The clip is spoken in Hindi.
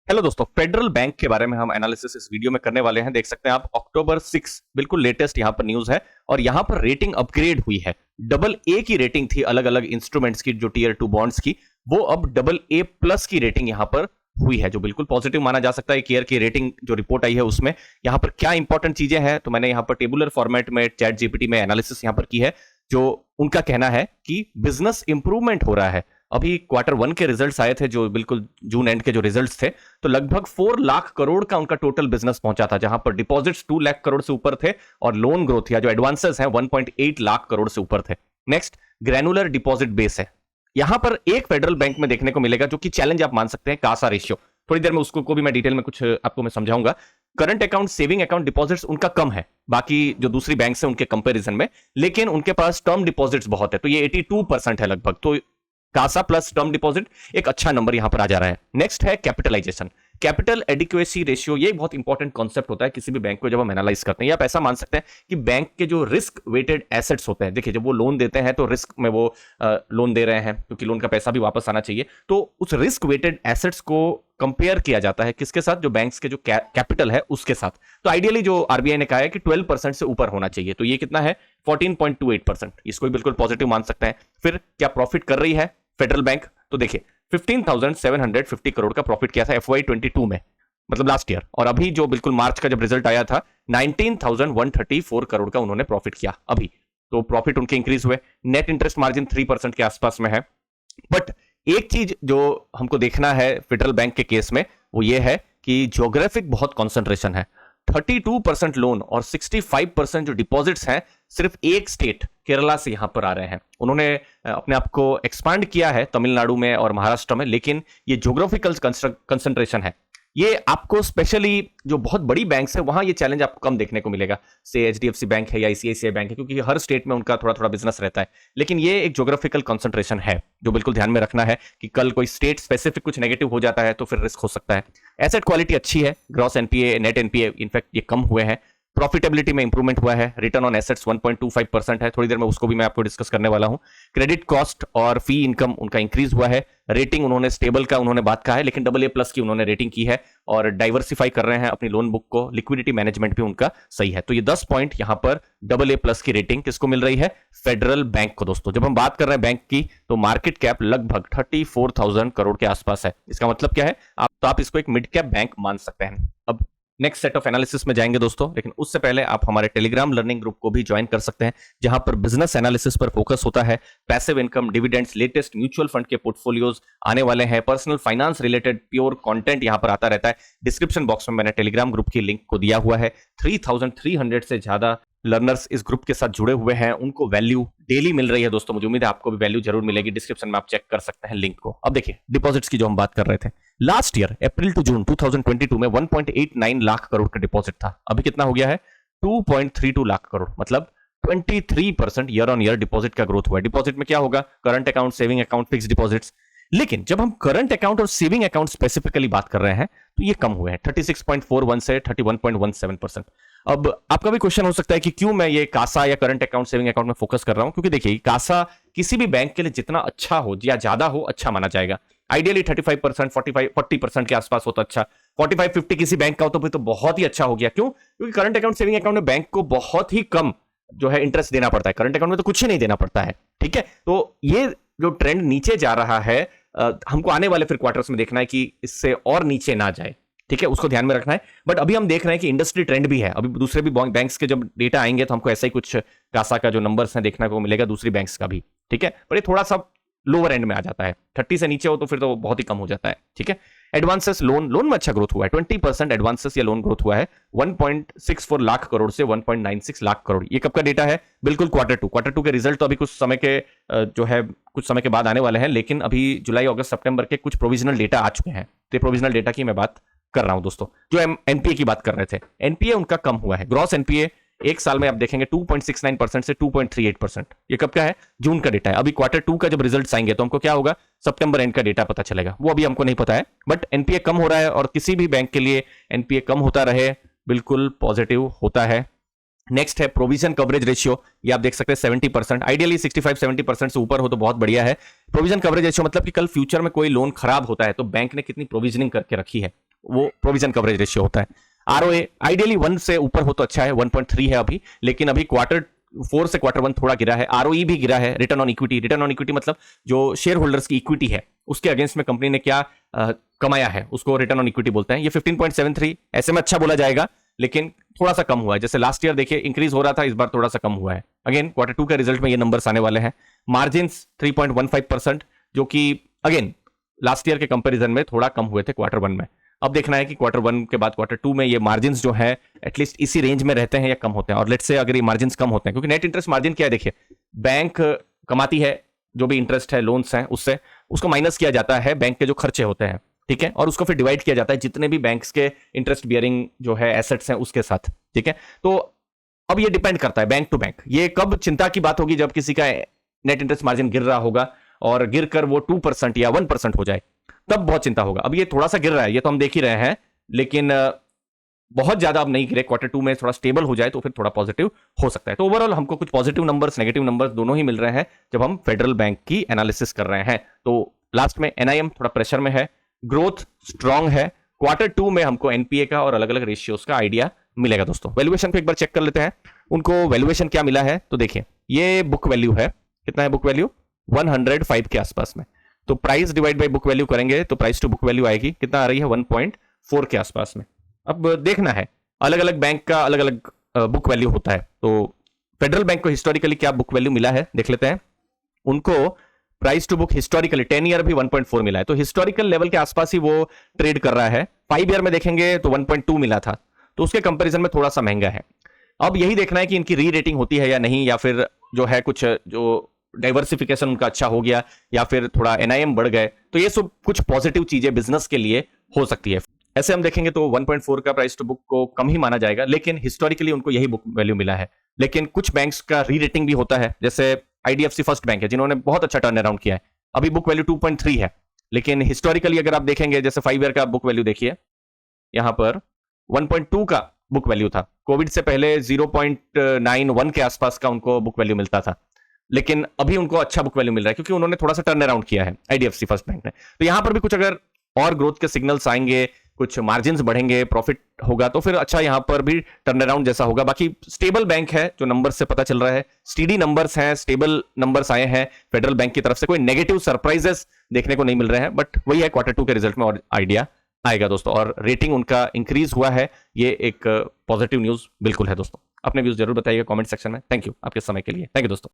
हेलो दोस्तों, फेडरल बैंक के बारे में हम एनालिसिस इस वीडियो में करने वाले हैं। देख सकते हैं आप अक्टूबर 6 बिल्कुल लेटेस्ट यहाँ पर न्यूज है और यहाँ पर रेटिंग अपग्रेड हुई है। डबल ए की रेटिंग थी अलग अलग इंस्ट्रूमेंट्स की, जो टीयर 2 बॉन्ड्स की, वो अब डबल ए प्लस की रेटिंग यहाँ पर हुई है, जो बिल्कुल पॉजिटिव माना जा सकता है। केयर की रेटिंग जो रिपोर्ट आई है उसमें यहाँ पर क्या इंपॉर्टेंट चीजें हैं, तो मैंने यहाँ पर टेबुलर फॉर्मेट में चैट जीपीटी में एनालिसिस यहाँ पर की है। जो उनका कहना है कि बिजनेस इंप्रूवमेंट हो रहा है। अभी Q1 के रिजल्ट्स आए थे, जो बिल्कुल जून एंड के जो रिजल्ट्स थे, तो लगभग 4 लाख करोड़ का उनका टोटल बिजनेस पहुंचा था, जहां पर डिपॉजिट्स 2 लाख करोड़ से ऊपर थे और लोन ग्रोथ या जो एडवांसेस हैं 1.8 लाख करोड़ से ऊपर थे। नेक्स्ट, ग्रैनुलर डिपॉजिट बेस है। यहां पर एक फेडरल बैंक में देखने को मिलेगा जो कि चैलेंज आप मान सकते हैं, कासा रेशियो। थोड़ी देर में उसको को भी मैं डिटेल में कुछ आपको मैं समझाऊंगा। Current account, saving account deposits उनका कम है बाकी जो दूसरी बैंक्स हैं उनके कंपैरिजन में, लेकिन उनके पास टर्म डिपॉजिट्स बहुत है, तो ये 82% है लगभग। तो कासा प्लस टर्म डिपॉजिट एक अच्छा नंबर यहां पर आ जा रहा है। नेक्स्ट है कैपिटलाइजेशन, कैपिटल एडिक्वेसी रेशियो। ये एक बहुत इंपॉर्टेंट कॉन्सेप्ट होता है किसी भी बैंक को जब हम एनालाइज करते हैं। आप ऐसा मान सकते हैं कि बैंक के जो रिस्क वेटेड एसेट्स होते हैं, देखिए जब वो लोन देते हैं तो रिस्क में वो लोन दे रहे हैं क्योंकि लोन का पैसा भी वापस आना चाहिए, तो उस रिस्क वेटेड एसेट्स को कंपेयर किया जाता है किसके साथ, जो बैंक्स के जो कैपिटल है उसके साथ। तो आइडियली जो आरबीआई ने कहा है कि 12% से ऊपर होना चाहिए, तो ये कितना है 14.28%। इसको भी बिल्कुल पॉजिटिव मान सकते हैं। फिर क्या प्रॉफिट कर रही है फेडरल बैंक, तो देखिए 15,750 करोड़ का प्रॉफिट किया था FY22 में, मतलब लास्ट ईयर। और अभी जो बिल्कुल मार्च का जब रिजल्ट आया था 19,134 करोड़ का उन्होंने प्रॉफिट किया अभी, तो प्रॉफिट उनके इंक्रीज हुए। नेट इंटरेस्ट मार्जिन 3% के आसपास में है। बट एक चीज जो हमको देखना है फेडरल बैंक के केस में, वो ये है कि ज्योग्राफिक बहुत कॉन्सेंट्रेशन है। 32% लोन और 65% जो डिपॉजिट्स हैं सिर्फ एक स्टेट केरला से यहां पर आ रहे हैं। उन्होंने अपने आप को एक्सपांड किया है तमिलनाडु में और महाराष्ट्र में, लेकिन ये ज्योग्राफिकल कंसंट्रेशन है। ये आपको स्पेशली जो बहुत बड़ी बैंक्स है वहां ये चैलेंज आपको कम देखने को मिलेगा, से HDFC बैंक है या ICICI बैंक है, क्योंकि हर स्टेट में उनका थोड़ा थोड़ा बिजनेस रहता है। लेकिन ये एक ज्योग्राफिकल कंसंट्रेशन है जो बिल्कुल ध्यान में रखना है कि कल कोई स्टेट स्पेसिफिक कुछ नेगेटिव हो जाता है तो फिर रिस्क हो सकता है। एसेट क्वालिटी अच्छी है, gross NPA, net NPA in fact ये कम हुए हैं। प्रॉफिटेबिलिटी में इंप्रूवमेंट हुआ है। रिटर्न ऑन एसेट्स 1.25% है, थोड़ी देर में उसको भी मैं आपको डिस्कस करने वाला हूं। क्रेडिट कॉस्ट और फी इनकम उनका इंक्रीज हुआ है। रेटिंग उन्होंने स्टेबल का उन्होंने बात कहा है, लेकिन AA+ की उन्होंने रेटिंग की है और डाइवर्सिफाई कर रहे हैं अपनी लोन बुक को। लिक्विडिटी मैनेजमेंट भी उनका सही है। तो ये 10 पॉइंट यहां पर AA+ की रेटिंग किसको मिल रही है, फेडरल बैंक को। दोस्तों जब हम बात कर रहे हैं बैंक की, तो मार्केट कैप लगभग 34,000 करोड़ के आसपास है। इसका मतलब क्या है, आप इसको एक मिड कैप बैंक मान सकते हैं। अब नेक्स्ट सेट ऑफ एनालिसिस में जाएंगे दोस्तों, लेकिन उससे पहले आप हमारे टेलीग्राम लर्निंग ग्रुप को भी ज्वाइन कर सकते हैं, जहां पर बिजनेस एनालिसिस पर फोकस होता है। Passive income, dividends, latest mutual fund के पोर्टफोलियोज आने वाले हैं, personal finance related pure content यहां पर आता रहता है। डिस्क्रिप्शन बॉक्स में मैंने टेलीग्राम ग्रुप की लिंक को दिया हुआ है। 3,300 से ज्यादा लर्नर्स इस ग्रुप के साथ जुड़े हुए हैं, उनको वैल्यू डेली मिल रही है। दोस्तों मुझे उम्मीद है आपको भी वैल्यू जरूर मिलेगी। डिस्क्रिप्शन में आप चेक कर सकते हैं लिंक को। अब देखिए डिपॉजिट्स की जो हम बात कर रहे थे, last year April to June 2022 में 1.89 लाख करोड़ का डिपॉजिट था। अभी कितना हो गया है 2.32 लाख करोड़, मतलब 23% ईयर ऑन ईयर डिपॉजिट का ग्रोथ हुआ है। डिपॉजिट में क्या होगा, current account, saving account, fix deposits. लेकिन जब हम करंट अकाउंट और सेविंग अकाउंट स्पेसिफिकली बात कर रहे हैं तो ये कम हुए हैं 36.41 से 31.17%। अब आपका भी क्वेश्चन हो सकता है कि क्यों मैं ये कासा या करंट अकाउंट, सेविंग अकाउंट में फोकस कर रहा हूं, क्योंकि देखिए कासा किसी भी बैंक के लिए जितना अच्छा हो या ज्यादा हो अच्छा माना जाएगा। आइडियली 35%, 40% के आसपास हो तो अच्छा। 45-50 किसी बैंक का हो तो फिर तो बहुत ही अच्छा हो गया। क्यों, क्योंकि करंट अकाउंट, सेविंग अकाउंट में बैंक को बहुत ही कम जो है इंटरेस्ट देना पड़ता है। करंट अकाउंट में तो कुछ ही नहीं देना पड़ता है। ठीक है, तो ये जो ट्रेंड नीचे जा रहा है, हमको आने वाले फिर क्वार्टर्स में देखना है कि इससे और नीचे ना जाए। ठीक है, उसको ध्यान में रखना है। बट अभी हम देख रहे हैं कि इंडस्ट्री ट्रेंड भी है। अभी दूसरे भी बैंक्स के जब डेटा आएंगे तो हमको ऐसा ही कुछ कासा का जो नंबर्स हैं देखने को मिलेगा दूसरी बैंक्स का भी। ठीक है, पर ये थोड़ा सा लोअर एंड में आ जाता है। 30 से नीचे हो तो फिर तो बहुत ही कम हो जाता है। ठीक है, एडवांसेस, लोन में अच्छा ग्रोथ हुआ है। 20% एडवांसेस या लोन ग्रोथ हुआ है। 1.64 लाख करोड़ से 1.96 लाख करोड़। ये कब का डेटा है, बिल्कुल Q2 के रिजल्ट तो अभी कुछ समय के जो है कुछ समय के बाद आने वाले हैं, लेकिन अभी जुलाई, अगस्त, सितंबर के कुछ प्रोविजनल डेटा आ चुके हैं। तो प्रोविजनल डेटा की मैं बात कर रहा हूं दोस्तों। जो एनपीए की बात कर रहे थे, एनपीए उनका कम हुआ है। ग्रॉस एनपीए एक साल में आप देखेंगे 2.69% से 2.38%। ये कब का है, जून का डेटा है। अभी Q2 का जब रिजल्ट्स आएंगे तो हमको क्या होगा, सितंबर एंड का डेटा पता चलेगा, वो अभी हमको नहीं पता है। बट एनपीए कम हो रहा है और किसी भी बैंक के लिए एनपीए कम होता रहे बिल्कुल पॉजिटिव होता है। नेक्स्ट है प्रोविजन कवरेज रेशियो, ये आप देख सकते हैं 70%। आइडियली 65-70% से ऊपर हो तो बहुत बढ़िया है। प्रोविजन कवरेज रेशियो मतलब कि कल फ्यूचर में कोई लोन खराब होता है तो बैंक ने कितनी प्रोविजनिंग करके रखी है, वो प्रोविजन कवरेज रेशियो होता है। आरओए आइडियली 1 से ऊपर हो तो अच्छा है, 1.3 है अभी, लेकिन अभी Q4 से Q1 थोड़ा गिरा है। आरओई भी गिरा है। रिटर्न ऑन इक्विटी मतलब जो शेयर होल्डर्स की इक्विटी है उसके अगेंस्ट में कंपनी ने क्या कमाया है उसको रिटर्न ऑन इक्विटी बोलते हैं। ये 15.73 ऐसे में अच्छा बोला जाएगा, लेकिन थोड़ा सा कम हुआ है। जैसे लास्ट ईयर देखिए इंक्रीज हो रहा था, इस बार थोड़ा सा कम हुआ है। अगेन Q2 के रिजल्ट में ये नंबर्स आने वाले हैं। मार्जिन 3.15%, जो कि अगेन लास्ट ईयर के कंपैरिजन में थोड़ा कम हुए थे Q1 में। अब देखना है कि Q1 के बाद Q2 में ये मार्जिन जो है एटलीस्ट इसी रेंज में रहते हैं या कम होते हैं। और लेट्स से अगर ये मार्जिन कम होते हैं, क्योंकि नेट इंटरेस्ट मार्जिन क्या है, देखिए बैंक कमाती है जो भी इंटरेस्ट है लोन्स हैं उससे, उसको माइनस किया जाता है बैंक के जो खर्चे होते हैं, ठीक है, और उसको फिर डिवाइड किया जाता है जितने भी बैंक्स के इंटरेस्ट बियरिंग जो है एसेट्स हैं उसके साथ, ठीक है। तो अब ये डिपेंड करता है बैंक टू बैंक। ये कब चिंता की बात होगी, जब किसी का नेट इंटरेस्ट मार्जिन गिर रहा होगा और गिरकर वो 2% या 1% हो जाए, तब बहुत चिंता होगा। अब ये थोड़ा सा गिर रहा है, ये तो हम देख ही रहे हैं, लेकिन बहुत ज्यादा अब नहीं गिरे। Q2 में थोड़ा स्टेबल हो जाए तो फिर थोड़ा पॉजिटिव हो सकता है। तो ओवरऑल हमको कुछ पॉजिटिव नंबर्स, नेगेटिव नंबर्स दोनों ही मिल रहे हैं जब हम फेडरल बैंक की एनालिसिस कर रहे हैं। तो लास्ट में एनआईएम थोड़ा प्रेशर में है, ग्रोथ स्ट्रांग है। Q2 में हमको एनपीए का और अलग अलग रेशियोज का आइडिया मिलेगा। दोस्तों वैल्यूएशन को एक बार चेक कर लेते हैं, उनको वैल्यूएशन क्या मिला है। तो देखिए ये बुक वैल्यू है, कितना है बुक वैल्यू, 105 के आसपास में। तो price divide by book value करेंगे तो प्राइस टू बुक वैल्यू आएगी, कितना आ रही है, 1.4 के आसपास में। अब देखना है अलग अलग बैंक का अलग अलग बुक वैल्यू होता है। तो फेडरल बैंक को हिस्टोरिकली क्या बुक वैल्यू मिला है देख लेते हैं। उनको price to book historically 10 year भी 1.4 मिला है, तो हिस्टोरिकल लेवल के आसपास ही वो ट्रेड कर रहा है। 5 ईयर में देखेंगे तो 1.2 मिला था, तो उसके कंपैरिजन में थोड़ा सा महंगा है। अब यही देखना है कि इनकी री रेटिंग होती है या नहीं, या फिर जो है कुछ जो डाइवर्सिफिकेशन उनका अच्छा हो गया, या फिर थोड़ा एनआईएम बढ़ गए, तो ये सब कुछ पॉजिटिव चीजें बिजनेस के लिए हो सकती है। ऐसे हम देखेंगे तो 1.4 का प्राइस टू बुक को कम ही माना जाएगा, लेकिन हिस्टोरिकली उनको यही बुक वैल्यू मिला है। लेकिन कुछ बैंक्स का री रेटिंग भी होता है, जैसे आईडीएफसी फर्स्ट बैंक है जिन्होंने बहुत अच्छा टर्न अराउंड किया है, अभी बुक वैल्यू 2.3 है। लेकिन हिस्टोरिकली अगर आप देखेंगे, जैसे 5 ईयर का बुक वैल्यू देखिए, यहां पर 1.2 का बुक वैल्यू था। कोविड से पहले 0.91 के आसपास का उनको बुक वैल्यू मिलता था, लेकिन अभी उनको अच्छा बुक वैल्यू मिल रहा है क्योंकि उन्होंने थोड़ा सा टर्न अराउंड किया है आईडीएफसी फर्स्ट बैंक ने। तो यहां पर भी कुछ अगर और ग्रोथ के सिग्नल्स आएंगे, कुछ मार्जिन्स बढ़ेंगे, प्रॉफिट होगा, तो फिर अच्छा यहां पर भी टर्न अराउंड जैसा होगा। बाकी स्टेबल बैंक है, जो नंबर से पता चल रहा है स्टीडी नंबर्स हैं, स्टेबल नंबर्स आए हैं फेडरल बैंक की तरफ से, कोई नेगेटिव सरप्राइजेस देखने को नहीं मिल रहे हैं। बट वही है, Q2 के रिजल्ट में और आइडिया आएगा दोस्तों। और रेटिंग उनका इंक्रीज हुआ है, ये एक पॉजिटिव न्यूज बिल्कुल है दोस्तों। अपने व्यूज जरूर बताइएगा कमेंट सेक्शन में। थैंक यू आपके समय के लिए, थैंक यू दोस्तों।